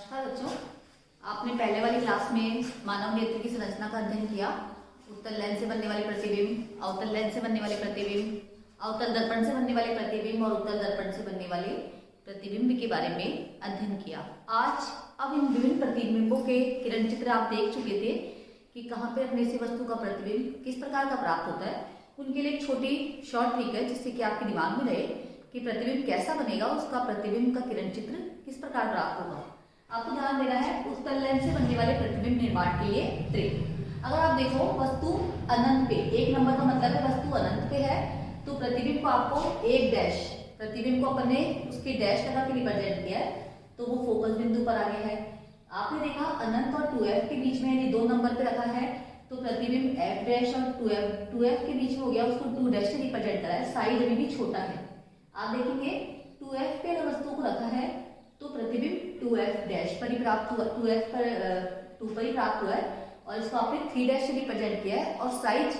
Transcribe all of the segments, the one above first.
नमस्कार बच्चों, आपने पहले वाली क्लास में मानव नेत्र की संरचना का अध्ययन किया। उत्तल लेंस से बनने वाले प्रतिबिंब, अवतल लेंस से बनने वाले प्रतिबिंब, अवतल दर्पण से बनने वाले प्रतिबिंब और उत्तल दर्पण से बनने वाले प्रतिबिंब के बारे में अध्ययन किया। आज अब इन विभिन्न प्रतिबिंबों के किरण चित्र आप देख चुके थे कि कहाँ पे रखने से वस्तु का प्रतिबिंब किस प्रकार का प्राप्त होता है। उनके लिए एक छोटी शॉर्ट ट्रिक है जिससे कि आपके दिमाग में रहे कि प्रतिबिंब कैसा बनेगा, उसका प्रतिबिंब का किरण चित्र किस प्रकार प्राप्त होगा। आपको ध्यान देना है उत्तल लेंस से बनने वाले प्रतिबिंब निर्माण के लिए ट्रिक। अगर आप देखो वस्तु अनंत पे, एक नंबर का मतलब है वस्तु अनंत पे है, तो प्रतिबिंब को आपको एक डैश, प्रतिबिंब को अपन ने उसके डैश लगा के रिप्रेजेंट किया है, तो वो फोकस बिंदु पर आ गया है। आपने देखा अनंत और 2f के बीच में यदि 2 नंबर पे रखा है तो प्रतिबिंब f डैश और 2f के बीच में हो गया, उसको 2 डैश से रिप्रेजेंट करा है, साइज अभी भी छोटा है। आप देखेंगे 2f पे अगर वस्तु को रखा है तो प्रतिबिंब 2f डैश पर ही प्राप्त हुआ, 2f पर 2 पर ही प्राप्त हुआ है, और इसको आपने 3 डैश से रिप्रेजेंट किया है और साइज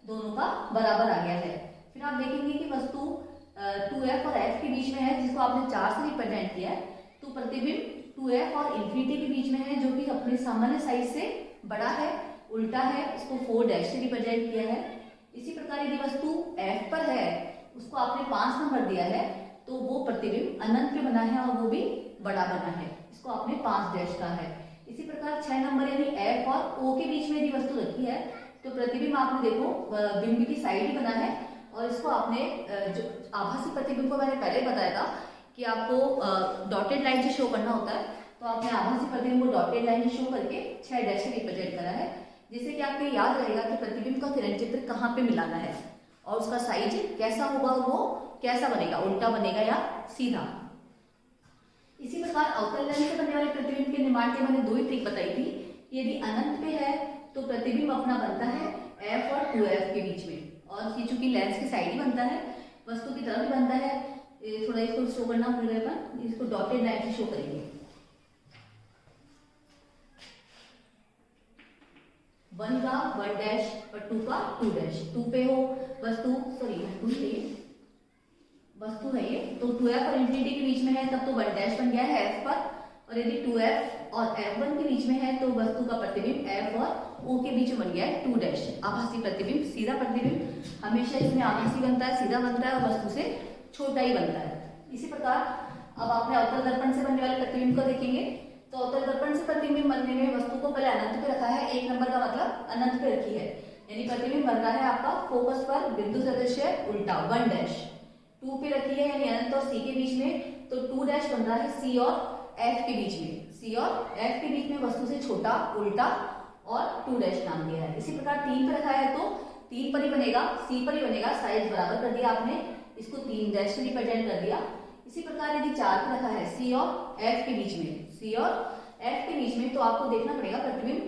दोनों का बराबर आ गया है। फिर आप देखेंगे कि वस्तु 2f और f के बीच में है जिसको आपने 4 से रिप्रेजेंट किया है, तो प्रतिबिंब 2f और इंफिनिटी के बीच में है जो कि अपने सामान्य साइज से बड़ा है, उल्टा है, इसको 4 डैश से रिप्रेजेंट किया है। इसी प्रकार यदि वस्तु f पर है, उसको आपने 5 नंबर दिया है, तो वो प्रतिबिंब अनंत पे बना है और वो भी बड़ा बना है, इसको आपने 5 डैश का है। इसी प्रकार 6 नंबर यदि f और o के बीच में यदि वस्तु रखी है तो प्रतिबिंब आपने देखो बिंब की साइड ही बना है, और इसको आपने जो आभासी प्रतिबिंब को मैंने पहले बताया था कि आपको डॉटेड लाइन से शो करना होता है, तो आपने आभासी प्रतिबिंब को डॉटेड लाइन से शो करके 6 डैश से रिप्रेजेंट करा है, जिससे कि आपको याद रहेगा कि प्रतिबिंब का किरण चित्र कहाँ पे मिलाना है और उसका साइज कैसा होगा, वो कैसा बनेगा, उल्टा बनेगा या सीधा। इसी प्रकार अवतल लेंस से बनने वाले प्रतिबिंब के निर्माण के मैंने 2 ही ट्रिक बताई थी। यदि अनंत पे है तो प्रतिबिंब अपना बनता है f और 2f के बीच में, और ये चूंकि लेंस की साइड ही बनता है, वस्तु की तरफ ही बनता है, थोड़ा इसको शो करना भूल गए अपन, इसको डॉटेड लाइन से शो करेंगे। 1 का 1 डैश और 2 का 2 डैश। 2 पे हो वस्तु, वस्तु है ये, तो 2f और इंफिनिटी के बीच में है तब तो 1 डैश बन गया है f पर, और यदि 2f और f1 के बीच में है तो वस्तु का प्रतिबिंब f और o के बीच में बन गया है 2 डैश। आभासी प्रतिबिंब, सीधा प्रतिबिंब हमेशा इसमें आभासी बनता है, सीधा बनता है और वस्तु से छोटा ही बनता है। इसी प्रकार अब आपने अवतल दर्पण से बनने वाले प्रतिबिंब को देखेंगे, तो अवतल दर्पण से प्रतिबिंब बनने में वस्तु को पहले अनंत पे रखा है, 1 नंबर का मतलब अनंत पे रखी है, यानी प्रतिबिंब बन रहा है आपका फोकस पर बिंदु सदस्य उल्टा 1 डैश। 2 पे रखी है यानी अनंत और c के बीच में, तो 2 डैश बन रहा है c और f के बीच में, c और f के बीच में वस्तु से छोटा, उल्टा और 2 डैश नाम दिया है। इसी प्रकार 3 पे रखा है तो 3 पर ही बनेगा, c पर ही बनेगा, साइज बराबर कर दिया आपने, इसको 3 डैश से रिप्रेजेंट कर दिया। इसी प्रकार यदि 4 पे रखा है c और f के बीच में, c और f के बीच में, तो आपको देखना पड़ेगा प्रतिबिंब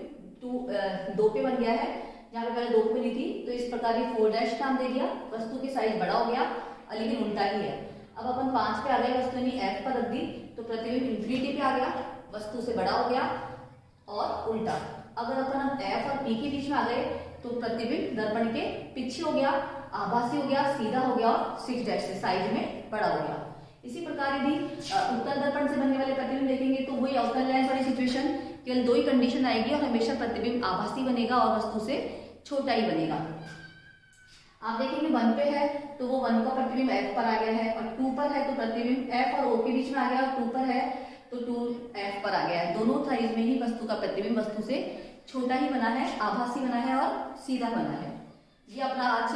2 पे बन गया है, जहाँ पे पहले 2 पे ली थी, तो इस प्रकार ये 4 डैश नाम दे दिया, वस्तु की साइज बड़ा हो गया लेकिन उल्टा ही है। अब अपन 5 पे आ गए, वस्तु ने f पर रख दी तो प्रतिबिंब इंफिनिटी पे आ गया, वस्तु से बड़ा हो गया और उल्टा। अगर अपन f और p के बीच में आ गए तो प्रतिबिंब दर्पण के पीछे हो गया, आभासी हो गया, सीधा हो गया और 6 डैश से साइज में बड़ा हो गया। इसी प्रकार यदि उत्तल दर्पण से बनने वाले प्रतिबिंब देखेंगे तो वही अवतल लेंस वाली सिचुएशन, केवल 2 ही कंडीशन आएगी और हमेशा प्रतिबिंब आभासी बनेगा और वस्तु से छोटा ही बनेगा। आप देखेंगे 1 पे है तो वो 1 का प्रतिबिंब f पर आ गया है, और 2 पर है तो प्रतिबिंब f और o के बीच में आ गया, और 2 पर है तो 2f पर आ गया है। दोनों साइज में ही वस्तु का प्रतिबिंब वस्तु से छोटा ही बना है, आभासी बना है और सीधा बना है। ये अपना आज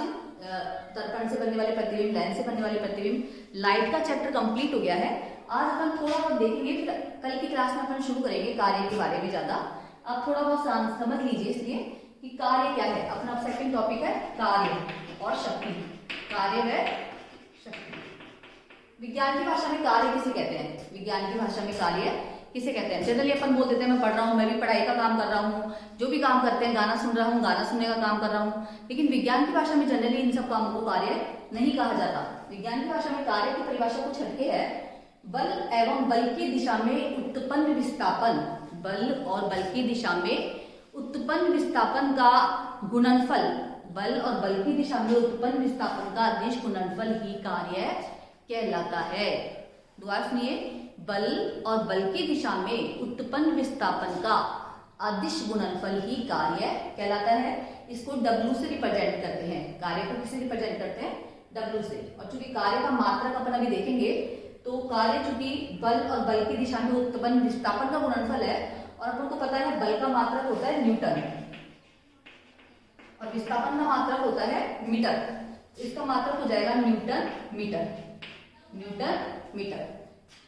दर्पण से बनने वाले प्रतिबिंब, लेंस से बनने वाले प्रतिबिंब, लाइट का चैप्टर कंप्लीट हो गया है। आज अपन थोड़ा बहुत देखेंगे, फिर कल की क्लास में अपन शुरू करेंगे कार्य के बारे में ज्यादा। आप थोड़ा बहुत समझ लीजिए इसलिए कि कार्य क्या है। अपना सेकंड टॉपिक है कार्य और शक्ति, कार्य व शक्ति। विज्ञान की भाषा में कार्य किसे कहते हैं? विज्ञान की भाषा में कार्य किसे कहते हैं? जनरली अपन बोल देते हैं मैं पढ़ रहा हूँ, मैं भी पढ़ाई का काम कर रहा हूँ, जो भी काम करते हैं, गाना सुन रहा हूँ, गाना सुनने का काम कर रहा हूँ, लेकिन विज्ञान की भाषा में जनरली इन सब कामों को कार्य नहीं कहा जाता। विज्ञान की भाषा में कार्य की परिभाषा कुछ हटके है। बल एवं बल की दिशा में उत्पन्न विस्थापन, बल और बल की दिशा में उत्पन्न विस्थापन का गुणनफल, बल और बल की दिशा में उत्पन्न विस्थापन का अदिश गुणनफल ही कार्य कहलाता है। दोबारा सुनिए, बल और बल की दिशा में उत्पन्न विस्थापन का अदिश गुणनफल ही कार्य कहलाता है। इसको W से रिप्रेजेंट करते हैं, कार्य को किससे रिप्रेजेंट करते हैं? W से। और चूंकि कार्य का मात्रक अपन अभी देखेंगे, तो कार्य चूंकि बल और बल की दिशा में उत्पन्न विस्थापन का गुणनफल है, और अपन को पता है बल का मात्रक होता है न्यूटन और विस्थापन का मात्रक होता है मीटर। इसका मात्रक हो जाएगा न्यूटन मीटर। न्यूटन मीटर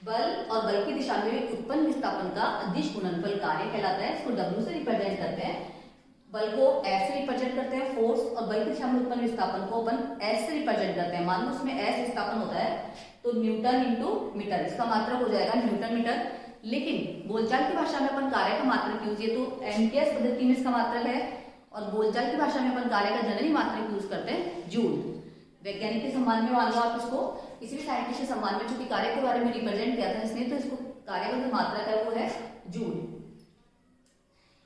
बल और बल की दिशा में उत्पन्न विस्थापन का अदिश गुणनफल कार्य कहलाता है। इसको W से रिप्रेजेंट करते हैं, बल को F से रिप्रेजेंट करते हैं फोर्स, और बल की दिशा में उत्पन्न विस्थापन को अपन S से रिप्रेजेंट करते हैं। मान लो उसमें S विस्थापन होता है, तो न्यूटन इंटू मीटर, इसका मात्रक हो जाएगा न्यूटन मीटर। लेकिन बोलचाल की भाषा में अपन कार्य का मात्रक यूज, ये तो एमकेएस पद्धति में इसका मात्रक है, और बोलचाल की भाषा में अपन कार्य का जनरली मात्रक यूज करते हैं जूल। वैज्ञानिक के सम्मान में मान लो आप इसको, किसी भी साइंटिस्ट के सम्मान में, चूंकि कार्य के बारे में रिप्रेजेंट किया था इसने, तो इसको कार्य का जो मात्रक है वो है जूल।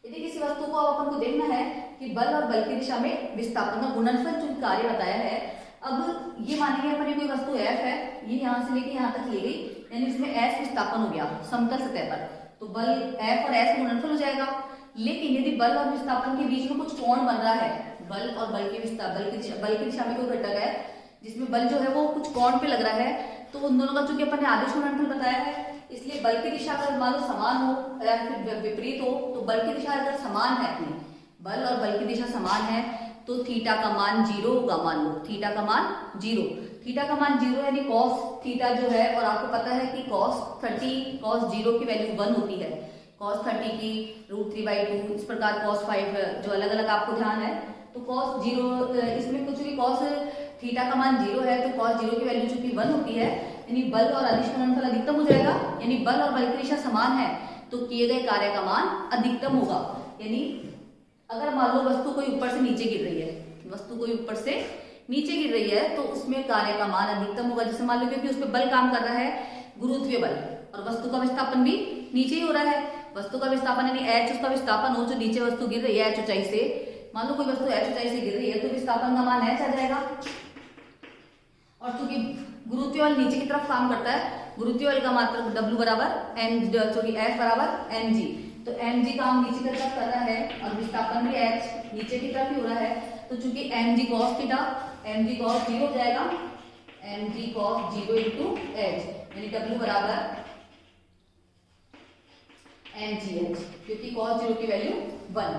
यदि किसी वस्तु को अपन को देखना है कि बल और बल की दिशा में विस्थापन का गुणनफल जो कार्य बताया है, अब ये मानेंगे अपन कोई वस्तु F है, ये यहाँ से लेके यहाँ तक ले गई, यानी इसमें S विस्थापन हो गया समतल सतह पर, तो बल F और S गुणनफल हो जाएगा। लेकिन यदि बल और विस्थापन के बीच में कुछ कोण बन रहा है, बल और बल की दिशा में कोई घटक है जिसमें बल जो है वो कुछ कोण पे लग रहा है, तो उन दोनों का चूंकि अपन ने आदिश गुणनफल बताया है, इसलिए बल की दिशा अगर मान लो समान हो या फिर विपरीत हो, तो बल की दिशा अगर समान है, अपनी बल और बल की दिशा समान है, तो थीटा का मान 0 होगा। मान लो थीटा का मान 0, थीटा का मान 0 यानी कॉस थीटा जो है, और आपको पता है कि cos 0 की वैल्यू 1 होती है, cos 30 की √3/2, इस प्रकार cos 5 जो अलग अलग आपको ध्यान है, तो cos 0 इसमें कुछ भी cos थीटा का मान 0 है, तो cos 0 की वैल्यू चूंकि 1 होती है, यानी बल और अदिश गुणनफल अधिकतम हो जाएगा। यानी बल और बल की दिशा समान है तो किए गए कार्य का मान अधिकतम होगा। यानी अगर मान लो वस्तु कोई ऊपर से नीचे गिर रही है, वस्तु कोई ऊपर से नीचे गिर रही है, तो उसमें कार्य का मान अधिकतम होगा। जैसे मान लो क्योंकि उसमें बल काम कर रहा है गुरुत्वीय बल, और वस्तु का विस्थापन भी नीचे ही हो रहा है। वस्तु का विस्थापन यानी h उसका विस्थापन हो, जो नीचे वस्तु गिर रही है h ऊंचाई से, मान लो कोई वस्तु h ऊंचाई से गिर रही है, तो विस्थापन का मान h आ जाएगा। और चूंकि गुरुत्वीय बल नीचे की तरफ काम करता है, गुरुत्वीय बल का मात्रक W बराबर m, चूंकि F बराबर mg, तो mg काम नीचे की तरफ कर रहा है और विस्थापन भी h नीचे की तरफ ही हो रहा है, तो चूंकि mg cos theta, mg cos 0 हो जाएगा, mg cos 0 इंटू h, यानी W बराबर mgh, क्योंकि cos 0 की वैल्यू 1,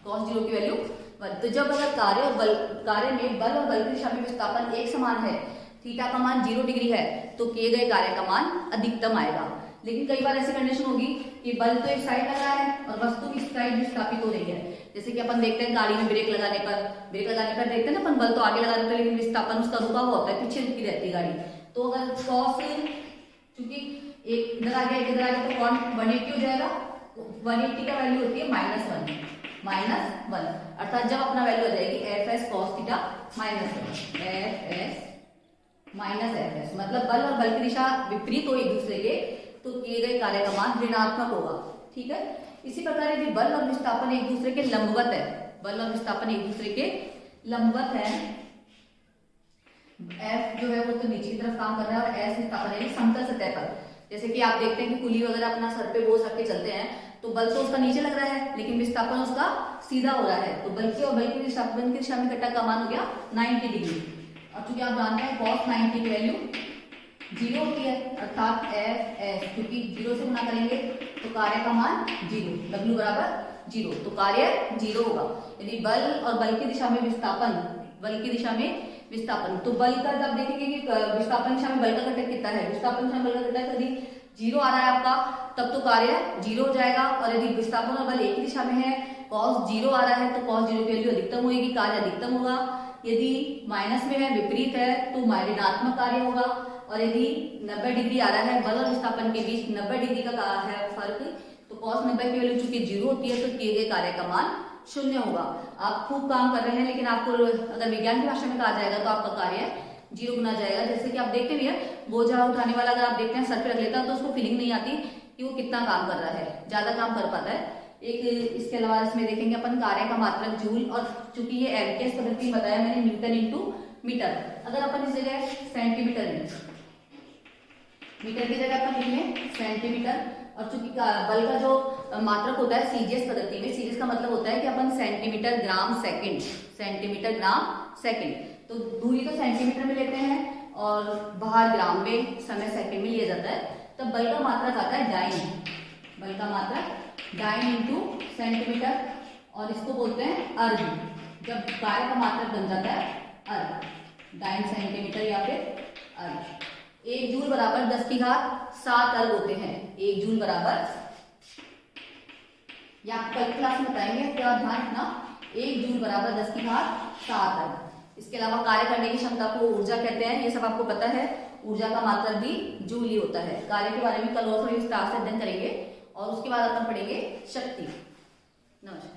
cos 0 की वैल्यू 1। तो जब अगर कार्य में बल और बल की दिशा में विस्थापन एक समान है, थीटा का मान 0 डिग्री है, तो किए गए कार्य का मान अधिकतम आएगा। लेकिन कई बार ऐसी कंडीशन होगी कि बल तो एक साइड लगा है और वस्तु इस साइड विस्थापित हो रही है। जैसे कि अपन देखते हैं गाड़ी में ब्रेक लगाने पर देखते हैं ना अपन, बल तो आगे लगा देते हैं लेकिन विस्थापन उसका रुका हुआ होता है, पीछे रुकी रहती है गाड़ी। तो अगर cos चूंकि एक इधर आ गया एक इधर आ गया, तो कौन 180 हो जाएगा। 180 का वैल्यू होती है -1, अर्थात जब अपना वैल्यू आ जाएगी fs cos थीटा -fs, मतलब बल और बल की दिशा विपरीत हो एक दूसरे के, तो किए गए कार्य का मान ऋणात्मक होगा। ठीक है, इसी प्रकार यदि बल और विस्थापन एक दूसरे के लंबवत है, बल और विस्थापन एक दूसरे के लंबवत है, F जो है वो तो नीचे की तरफ काम कर रहा है और S विस्थापन है समतल सतह पर। जैसे कि आप देखते हैं कि कुली वगैरह अपना सर पे बोझ रख के चलते हैं, तो बल तो उसका नीचे लग रहा है लेकिन विस्थापन उसका सीधा हो रहा है, तो बल की और बल की विस्थापन की दिशा में घटक का मान हो गया 90 डिग्री। और चूंकि आप जानते हैं cos 90 की वैल्यू 0 होती है, अर्थात Fs क्योंकि 0 से गुना करेंगे तो कार्य का मान 0, W बराबर 0, तो कार्य 0 होगा। यदि बल और बल की दिशा में विस्थापन, तो बल का जब देखेंगे कि विस्थापन दिशा में बल का घटक कितना है, विस्थापन दिशा में बल का घटक यदि 0 आ रहा है आपका, तब तो कार्य 0 हो जाएगा। और यदि विस्थापन और बल एक ही दिशा में है, cos 0 आ रहा है, तो cos 0 की वैल्यू अधिकतम होगी, कार्य अधिकतम होगा। यदि माइनस में है, विपरीत है, तो ऋणात्मक कार्य होगा। और यदि 90 डिग्री आ रहा है, बल और विस्थापन के बीच 90 डिग्री का है फर्क, तो cos 90 की वैल्यू चूंकि 0 होती है, तो किए गए कार्य का मान 0 होगा। आप खूब काम कर रहे हैं, लेकिन आपको अगर विज्ञान की भाषा में कहा जाएगा तो आपका कार्य 0 गुना जाएगा। जैसे कि आप देखते भी है, बोझा उठाने वाला अगर आप देखते हैं सर पे रख लेता है, तो उसको फीलिंग नहीं आती कि वो कितना काम कर रहा है, ज्यादा काम कर पाता है। एक इसके अलावा इसमें देखेंगे अपन कार्य का मात्रक जूल, और चूंकि ये एमकेएस पद्धति बताया मैंने न्यूटन इंटू मीटर, अगर अपन इस जगह सेंटीमीटर में मीटर की जगह अपन लिख लें सेंटीमीटर। और चूंकि बल का जो मात्रक होता है सीजीएस पद्धति में, सीजीएस का मतलब होता है कि अपन centimetre gram second, centimetre gram second, तो दूरी तो सेंटीमीटर में लेते हैं और बाहर ग्राम में, समय सेकंड में लिया जाता है। तब बल का मात्रक आता है डाइन, बल का मात्रक डाइन इंटू सेंटीमीटर, और इसको बोलते हैं अर्ग। जब कार्य का मात्रक बन जाता है अर्ग, डाइन सेंटीमीटर या फिर अर्ग। 1 जूल बराबर 10⁻7 अर्ग होते हैं। 1 जूल बराबर, या आपको कल क्लास में बताएंगे, पूरा ध्यान रखना। 1 जूल बराबर 10⁻7 अर्ग। इसके अलावा कार्य करने की क्षमता को ऊर्जा कहते हैं, ये सब आपको पता है। ऊर्जा का मात्रक भी जूल ही होता है। कार्य के बारे में कल और थोड़ी विस्तार से अध्ययन करेंगे और उसके बाद अपन पढ़ेंगे शक्ति। नमस्कार।